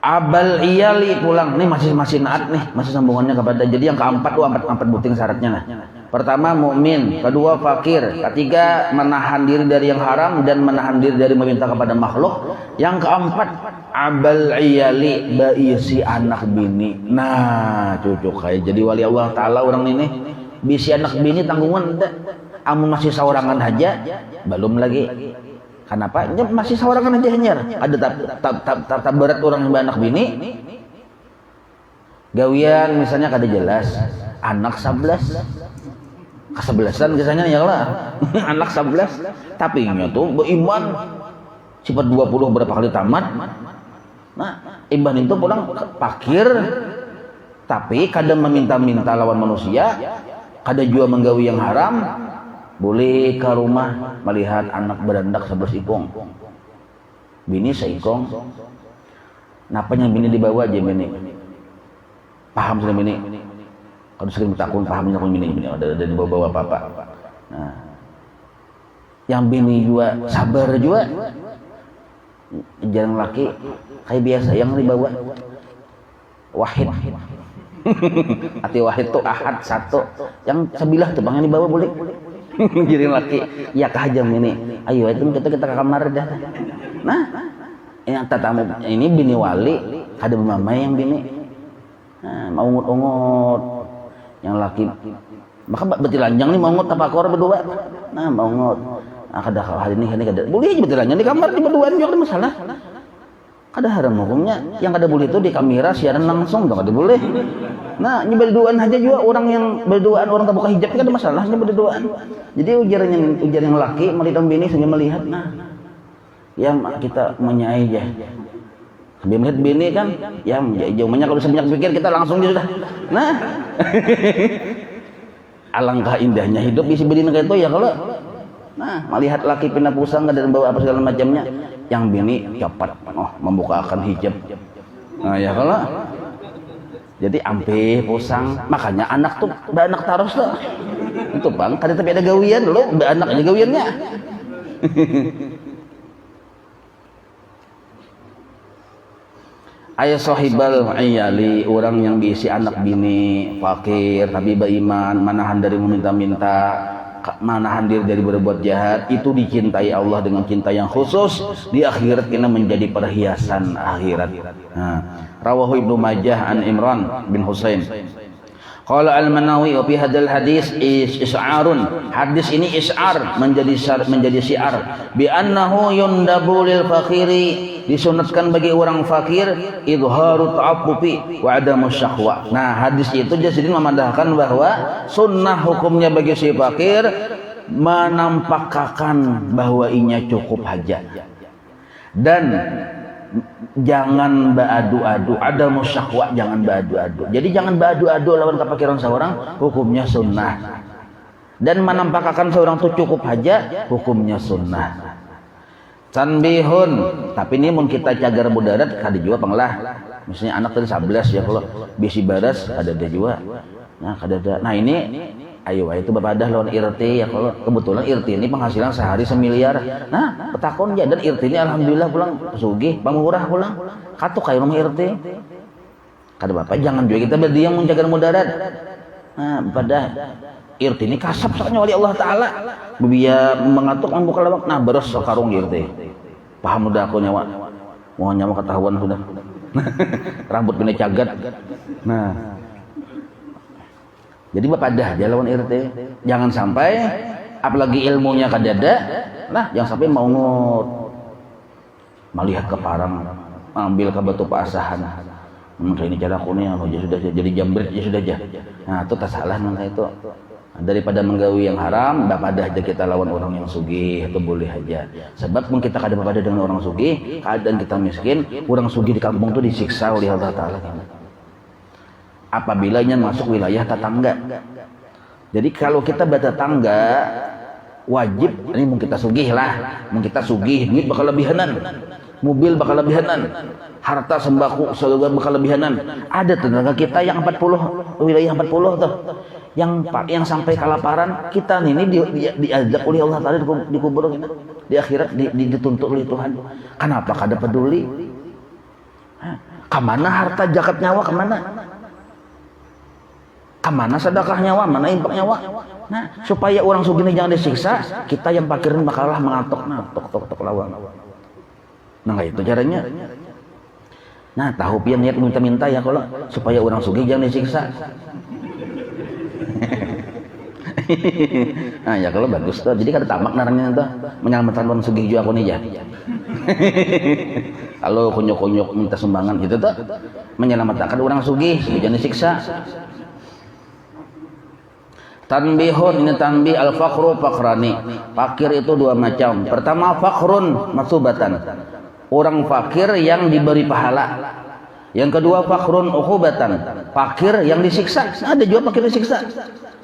abal iyali pulang. Nih masih naat nih, masih sambungannya kepada. Jadi yang keempat tuh empat buting syaratnya nah. Pertama mukmin, kedua fakir, ketiga menahan diri dari yang haram dan menahan diri dari meminta kepada makhluk. Yang keempat abal iyali, baisi anak bini. Nah cucu kayak jadi wali Allah Ta'ala orang ini bisi anak bini tanggungan amun masih saorangan aja belum lagi. Kenapa? Masih saorangan aja hanyar. Ada tak berat orang yang anak bini. Gawian misalnya kada jelas. Anak 11. Kesebelasan biasanya ya lah. Anak 11. Tapi nya tuh beriman. Sifat 20 berapa kali tamat. Nah, iman itu pulang fakir. Tapi kada meminta-minta lawan manusia. Kada juga menggawi yang haram. Boleh ke rumah melihat anak berandak 11 ikong. Bini seikong. Napa yang bini dibawa aja bini? Paham sudah bini? Kalau sering takun pahamnya aku bini ada dibawa apa-apa. Nah, yang bini juga sabar juga. Jarang laki kayak biasa yang dibawa wahid. Ati wahid tuh ahad satu. Yang sebilah tuh bang yang dibawa boleh. Jadi laki ya kahajam ini ayo itu kita ke kamar dah. Nah yang tatamu ini bini wali ada mama yang bini mau ungut yang laki maka betul lanjang nih mau ungut tapakor berdua nah mau ungut kada hal ini kada boleh aja betul lanjang di kamar di berduaan juga ada masalah kada haram hukumnya yang kada boleh itu di kamera siaran langsung dong kada boleh. Nah, ini berduaan aja juga orang yang berduaan orang tak buka hijab kan ada masalahnya berduaan. Jadi ujar yang laki melihat bini sambil melihat nah yang kita menyai aja. Sambil melihat bini kan ya jauhnya kalau sebanyak pikir kita langsung dia sudah. Nah. Alangkah indahnya hidup isi bini kayak itu ya kalau nah melihat laki pindah pusang dan bawa apa segala macamnya yang bini cepat membukakan hijab. Nah ya kalau jadi ampe pusang makanya anak tuh anak taros tuh itu bang kada tapi ada gawian dulu anak aja gawiannya. Ayah sahibal iyali orang yang diisi anak bini fakir tapi beriman manahan dari meminta-minta manahan diri dari berbuat jahat itu dicintai Allah dengan cinta yang khusus di akhirat kena menjadi perhiasan akhirat. Nah, rawahu Ibnu Majah an Imran bin Husain. Qala al-Manawi fi hadzal hadis is'arun. Hadis ini is'ar menjadi syiar bi annahu yundabu lil fakiri disunatkan bagi orang fakir idharu ta'affufi wa adamu syahwa. Nah, hadis itu jadi memandahkan bahwa sunnah hukumnya bagi si fakir menampakkan bahwa inya cukup hajat. Dan jangan beradu-adu, ada musyahwa, jangan beradu-adu. Jadi jangan beradu-adu lawan kepakiran seorang, hukumnya sunnah. Dan menampakkan seorang itu cukup hajat, hukumnya sunnah. Tanbihun, tapi ini mun kita cagar budarat kada juga panglah. Misalnya anak tadi 11 ya kalau bisi baras kada ada juga. Nah kada ada. Nah ini Ayo itu bapadah lawan irti ya, kalau kebetulan irti ini penghasilan sehari 1 miliar. Nah, petakon ya, dan irti ini alhamdulillah pulang sugih, pamurah pulang. Katuk kayak rumah irti. Kata bapak jangan juga kita berdiam menjaga mudarat. Nah, bapadah irti ini kasap soalnya wali Allah Ta'ala. Biar mengatuk membuka lawak, nah beres sekarung irti. Paham udah aku nyawa. Mau nyawa ketahuan sudah. Rambut kena cagat. Nah, jadi bapak dah lawan RT, jangan sampai apalagi ilmunya kadada, nah jangan sampai mau melihat ke parang, ambil ke batu pasahan. Ini cara kuning, ya sudah jadi jambret ya sudah aja. Nah itu tak salah nang itu. Daripada menggawi yang haram, bapak dah aja kita lawan orang yang sugih, itu boleh aja. Sebab pun kita kada bapak dengan orang sugih, keadaan kita miskin, orang sugih di kampung itu disiksa oleh Allah Ta'ala. Apabila nya masuk wilayah tetangga. Jadi kalau kita bertetangga wajib ini mungkin kita sugih lah, mungkin kita sugih, duit bakal lebihanan, mobil bakal lebihanan, harta sembako segala bakal lebihanan. Ada tetangga kita yang 40 wilayah 40 tuh, yang sampai kelaparan, kita ini diajak oleh Allah Ta'ala dikubur di akhirat, dituntut oleh Tuhan. Kenapa kada peduli? Kemana harta zakat nyawa, kemana? Kemana sedekah nyawa, mana infak nyawa? Nah, supaya orang sugih ini jangan disiksa, kita yang pakirin bakalah mengatok, nah tok lawang. Nah itu caranya. Nah tahu pian niat minta-minta ya kalau supaya orang sugih jangan disiksa. Nah ya kalau bagus tuh, jadi kada tamak naranya tuh menyelamatkan orang sugih juga aku nih ya. Kalau konyok-konyok minta sumbangan gitu tuh menyelamatkan orang sugih jangan disiksa. Tanbihun, ini tanbih al-faqru faqrani. Fakir itu dua macam. Pertama faqrun masubatan, orang fakir yang diberi pahala. Yang kedua faqrun uqubatan, fakir yang disiksa. Ada juga fakir disiksa.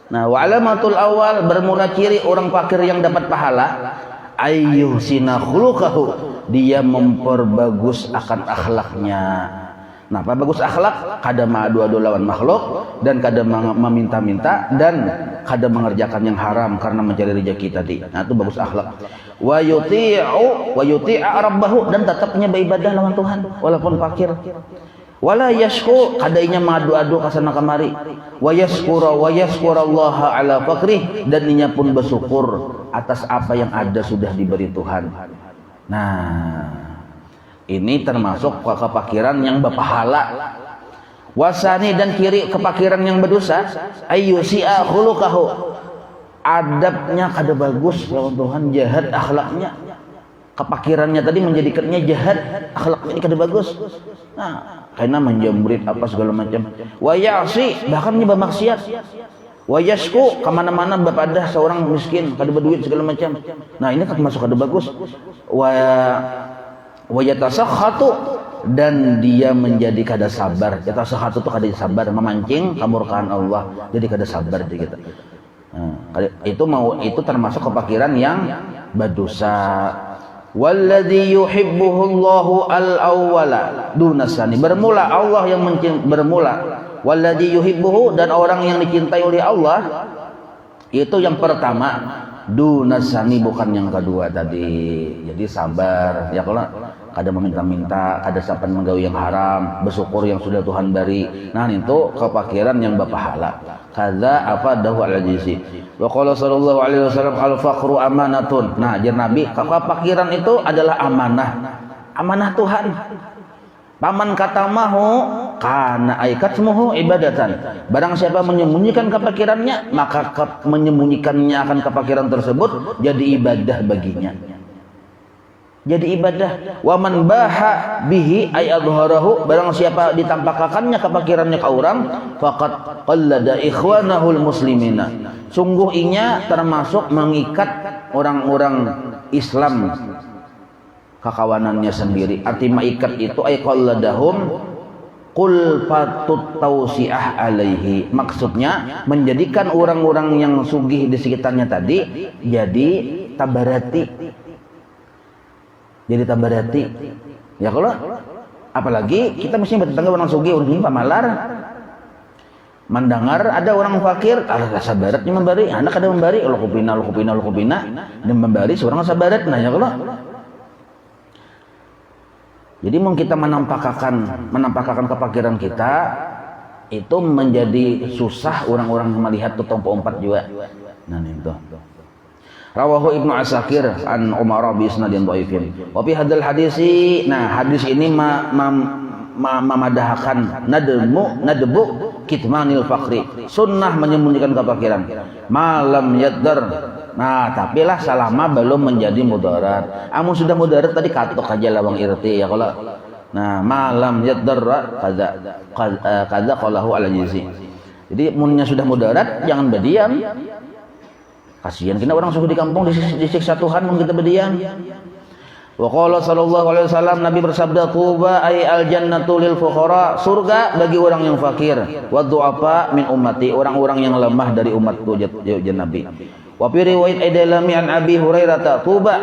Nah, wa alamatul awal, bermula ciri orang fakir yang dapat pahala, ayyuhsina khuluqahu, dia memperbagus akan akhlaknya. Nah, apa bagus akhlak? Kada ma'adu-adu lawan makhluk, dan kada meminta-minta, dan kada mengerjakan yang haram karena mencari rezeki tadi. Nah, itu bagus akhlak. Wa yuti'a rabbahu, dan tetapnya beribadah lawan Tuhan walaupun fakir. Wala yashku, kadainya ma'adu-adu kasana kamari. Wa yashkurallaha ala fakrih, dan inya pun bersyukur atas apa yang ada sudah diberi Tuhan. Nah, ini termasuk kepakiran yang berpahala. Wasani, dan kiri kepakiran yang berdosa, ayyusi'a khuluqahu, adabnya kada bagus lawan Tuhan, jahat akhlaknya. Kepakirannya tadi menjadikannya jahat, akhlaknya ini kada bagus. Nah, karena menjamret apa segala macam. Wa ya'si, bahkan dia bermaksiat. Wa yashku, kemana-mana bapadah seorang miskin, kada berduit segala macam. Nah, ini kan masuk kada bagus. Wa yatasakhatu, dan dia menjadi kada sabar. Yatasakhatu itu kada sabar, memancing kemurkaan Allah, jadi kada sabar di kita. Nah, itu termasuk kepakiran yang berdosa. Walladzi yuhibbuhullahu al-awwala dunasani, bermula Allah yang bermula. Walladzi yuhibbuhu, dan orang yang dicintai oleh Allah itu yang pertama, dunasani, bukan yang kedua tadi. Jadi sabar ya, kalau kada meminta-minta, kada sampai menggawi yang haram, bersyukur yang sudah Tuhan beri. Nah itu kepakiran yang berpahala. Kadza afadahu al-ajizi. Wa qala sallallahu alaihi wasallam al-faqru amanatun. Nah jar Nabi, kepakiran itu adalah amanah. Amanah Tuhan. Paman katamahu kana aikatmuhu ibadatan. Barang siapa menyembunyikan kepakirannya, maka menyembunyikannya akan kepakiran tersebut jadi ibadah baginya. Jadi ibadah. Wa man baha bihi ay adharahu, barang siapa ditampakkannya kepakirannya ke orang, faqad qallada ikhwanahul muslimina, sungguh inya termasuk mengikat orang-orang Islam kekawanannya sendiri. Arti maikat itu ay qalladahum qul fatut tausiah alaihi, maksudnya menjadikan orang-orang yang sugih di sekitarnya tadi jadi tabarati. Jadi tabarati. Ya kalau apalagi kita mesti bertetangga orang sugih, orang ini pamalar. Mendengar ada orang fakir, sabaratnya memberi, anak ada memberi, lo kupina, dan memberi seorang sabarat, nanya kalau. Jadi mau kita menampakkan kefakiran kita, itu menjadi susah orang-orang melihat tuh tompo 4 juga. Nah itu. Rawahu Ibnu Asakir an Umar bi isnadin dhaifin. Wa fi hadzal hadisi, nah hadis ini memadahkan nadbu kitmanil fakri, sunnah menyembunyikan kefakiran. Malam yaddar. Nah, tapi lah selama belum menjadi mudarat. Amun sudah mudarat tadi katok aja lawang irti ya kalau. Nah, malam yaddar kaza qalahu ala jizi. Jadi munnya sudah mudarat jangan berdiam. Kasihan kita orang suku di kampung disiksa Tuhan mun kita berdiam. Wa qala sallallahu alaihi wasallam, Nabi bersabda, tuba ay al jannatu lil fuqara, surga bagi orang yang fakir, wa du'afa min ummati, orang-orang yang lemah dari umatku, ya Nabi. Wa fi riwayat Aidalami an Abi Hurairah, tuba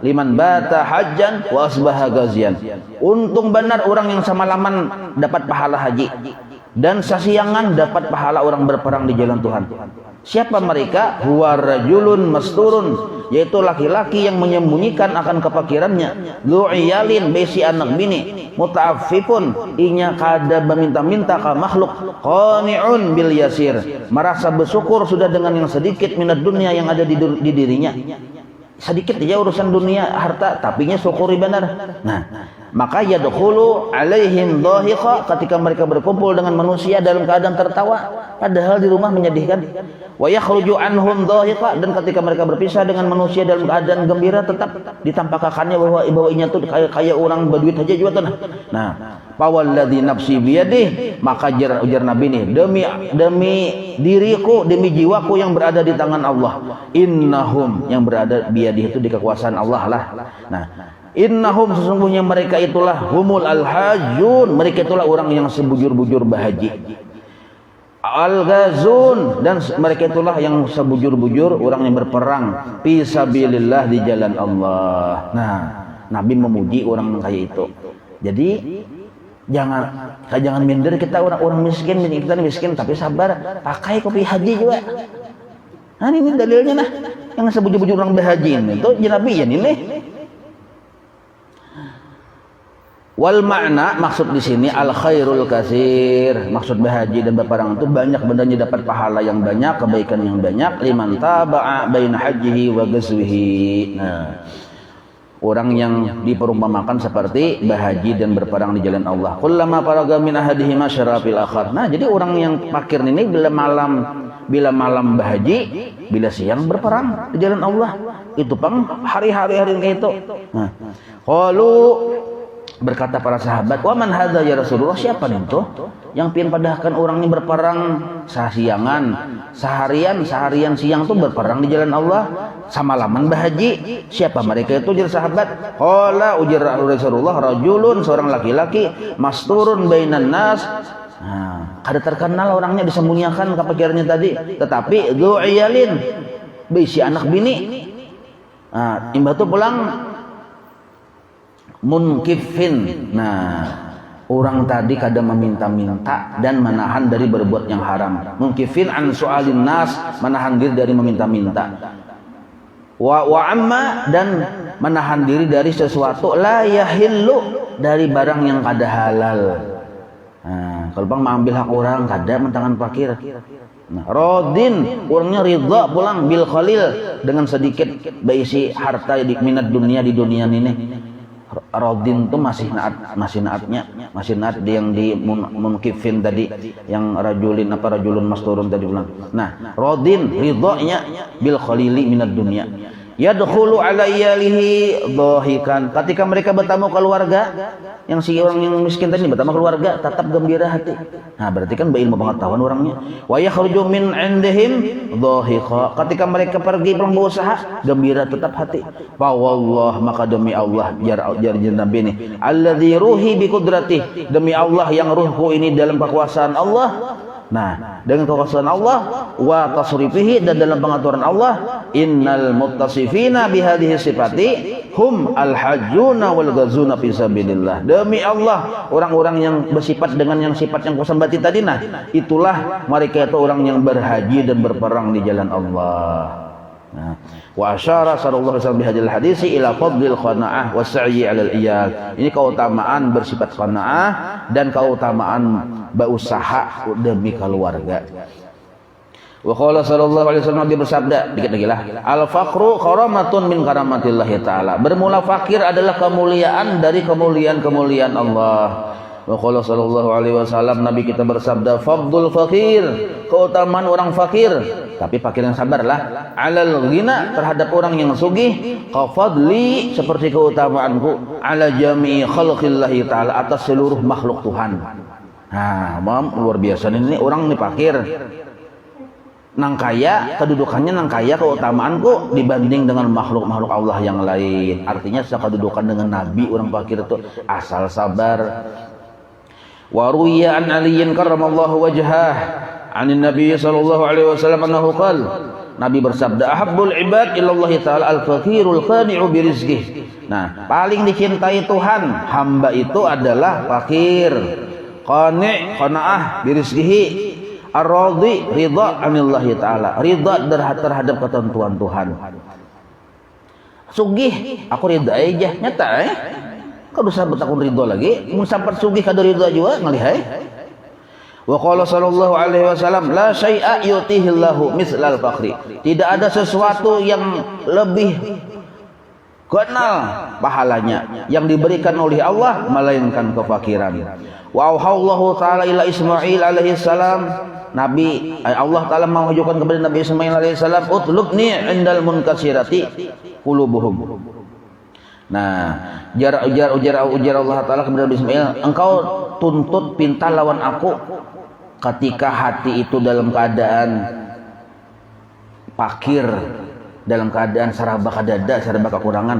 liman bata hajjan wa asbaha ghazian. Untung benar orang yang semalaman dapat pahala haji dan sesiangan dapat pahala orang berperang di jalan Tuhan. Siapa mereka? Huwa rajulun masturun, yaitu laki-laki yang menyembunyikan akan kefakirannya. Lu'iyalin, besi anak bini. Muta'affifun, inya kada meminta-minta ka makhluk. Qani'un bil yasir, merasa bersyukur sudah dengan yang sedikit minat dunia yang ada di dirinya. Sedikit aja urusan dunia harta, tapinya syukuri benar. Nah, maka yadkhulu alaihim dhahiqa, ketika mereka berkumpul dengan manusia dalam keadaan tertawa padahal di rumah menyedihkan. Wa yakhruju anhum dhahiqa, dan ketika mereka berpisah dengan manusia dalam keadaan gembira tetap ditampakkannya bahwa ibawainya tuh kayak orang berduit aja juga tuh. Nah, fawalladzi nafsi biyadih, maka ujar Nabi nih, demi diriku, demi jiwaku yang berada di tangan Allah. Innahum, yang berada biyadih itu di kekuasaan Allah lah. Nah, innahum, sesungguhnya mereka itulah humul al-hajjun, mereka itulah orang yang sebujur-bujur bahaji. Al-ghazun, dan mereka itulah yang sebujur-bujur orang yang berperang fi sabilillah, di jalan Allah. Nah, Nabi memuji orang kayak itu. Jadi jangan minder kita orang miskin, kita miskin tapi sabar, pakai kopi haji juga. Nah ini dalilnya nah, yang sebujur-bujur orang berhaji itu Nabi ya ini. Wal makna, maksud di sini al khairul katsir, maksud berhaji dan berperang itu banyak bendanya, dapat pahala yang banyak, kebaikan yang banyak. Liman taba'a baina hajihi wa ghazwihi. Nah, orang yang diperumpamakan seperti berhaji dan berperang di jalan Allah. Kullama faraga min ahadihima syarafil akhar. Nah, jadi orang yang fakir ini bila malam berhaji, bila siang berperang di jalan Allah. Itu pang hari-hari kayak itu. Nah, qalu, berkata para sahabat, wa man hadza ya Rasulullah, siapa itu yang pian padahkan orang ini berperang sesiangan, seharian siang tuh berperang di jalan Allah, samalaman berhaji. Siapa mereka itu? Ujar sahabat, qala, ujar Rasulullah, rajulun, seorang laki-laki, masturun bainan nas. Nah, kada terkenal orangnya, disembunyikan kepikirannya tadi, tetapi du'iyalin, bisi anak bini. Nah, imbah tuh pulang munkifin. Nah, orang tadi kadang meminta-minta dan menahan dari berbuat yang haram. Munkifin an su'alin nas, menahan diri dari meminta-minta. Wa amma, dan menahan diri dari sesuatu la yahillu, dari barang yang kada halal. Nah, kalau bang mengambil hak orang kada mentangan fakir. Nah, rodin, orangnya ridha pulang bil khalil, dengan sedikit baisi harta di minat dunia di dunia ini. Rodin tuh masih naat yang di munkifin tadi, yang rajulun masturun tadi bilang. Nah, rodin ridhonya bil khalili minad dunya. Yadkhulu ala iyalihi dhahikan, ketika mereka bertamu keluarga, yang si orang yang miskin tadi bertamu keluarga tetap gembira hati. Nah, berarti kan berilmu pengetahuan orangnya. Wa yakhruju min indihim dhahiqa, ketika mereka pergi pulang berusaha gembira tetap hati. Fa wallah, maka demi Allah, jar Nabi ini, alladzi ruhi bi qudratihi, demi Allah yang ruhku ini dalam kekuasaan Allah, Nah, dengan kekuasaan Allah wa tasrifihi, dan dalam pengaturan Allah, innal muttasifina bihadhihi sifati hum al-hajjuna wal ghazuna fi sabilillah. Demi Allah, orang-orang yang bersifat dengan yang sifat yang kusambati tadi, nah itulah mereka itu orang yang berhaji dan berperang di jalan Allah. Nah, wa asyara sallallahu alaihi wasallam bihadil hadisi ila fadlil qanaah was'i 'alal iyal. Ini keutamaan bersifat qanaah dan keutamaan berusaha demi keluarga. Wa qala sallallahu alaihi wasallam, Nabi bersabda, dikit lagi lah, al faqru karamatun min karamatillah taala. Bermula fakir adalah kemuliaan dari kemuliaan-kemuliaan Allah. Wa qala sallallahu alaihi wasallam, Nabi kita bersabda, fadlul fakir, keutamaan orang fakir, tapi fakir yang sabarlah, alal ghina, terhadap orang yang sugih, qafadli, seperti keutamaanku, ala jami'i khalqillahi taala, atas seluruh makhluk Tuhan. Nah, luar biasa ini orang nih fakir, nang kaya, kedudukannya nang kaya, keutamaanku dibanding dengan makhluk-makhluk Allah yang lain. Artinya kedudukan dengan Nabi orang fakir itu asal sabar. Wa ruwiya an Aliyin karramallahu wajhah anin Nabi sallallahu alaihi wasallam annahu qala, Nabi bersabda, ahabbul ibad ilallah taala al-faqirul qani'u bi rizqih. Nah, paling dicintai Tuhan hamba itu adalah fakir, qani', qanaah bi rizqihi, ar-radhi, ridha anillahi taala, ridha terhadap ketentuan Tuhan. Sugih aku ridha aja, nyata kau bisa bertakun ridho lagi, mun sampai sugih kada ridho juga ngalihai. Wa qala sallallahu alaihi wasallam, la syai'a yutihillahu mislal fakri. Tidak ada sesuatu yang lebih kenal pahalanya yang diberikan oleh Allah melainkan kefakiran. Wa auhallahu taala ila Ismail alaihi salam, Nabi Allah taala mengwahyukan kepada Nabi Ismail alaihi salam, utlubni indal munkasirati qulubuhum. Nah, ujar Allah taala kepada Nabi Ismail, engkau tuntut pinta lawan aku ketika hati itu dalam keadaan fakir, dalam keadaan saraba kadada, saraba kekurangan,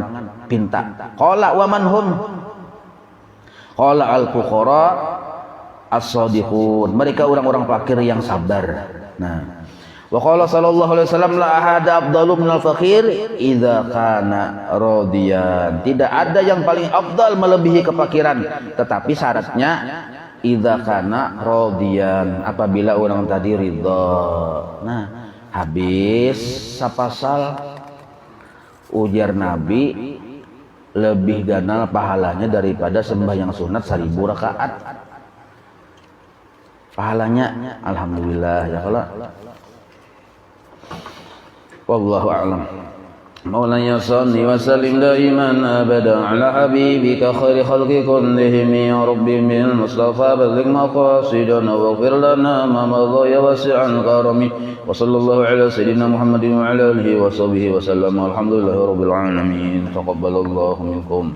pinta. Qala wa manhum? Qala al-fuqara as-shadiqun. Mereka orang-orang fakir yang sabar. Nah, wa qala sallallahu alaihi wasallam, la ahada afdalu minal fakir idza kana radiyan. Tidak ada yang paling afdal melebihi kefakiran, tetapi syaratnya idza kana radiyan, apabila orang tadi ridha. Nah, habis sapasal ujar Nabi, lebih ganal pahalanya daripada sembahyang sunat 1000 rakaat. Pahalanya alhamdulillah ya Allah. Wallahu a'lam. Maulana salli wa sallim daiman abada ala habibika khairi khalqi kullihim ya rabbi min mustafa balligh maqasidana waghfir lana ma madha ya wasi'an karami wa sallallahu ala sayyidina Muhammadin wa ala alihi wa sahbihi wa sallam. Alhamdulillahi rabbil alamin. Taqabbalallahu minkum.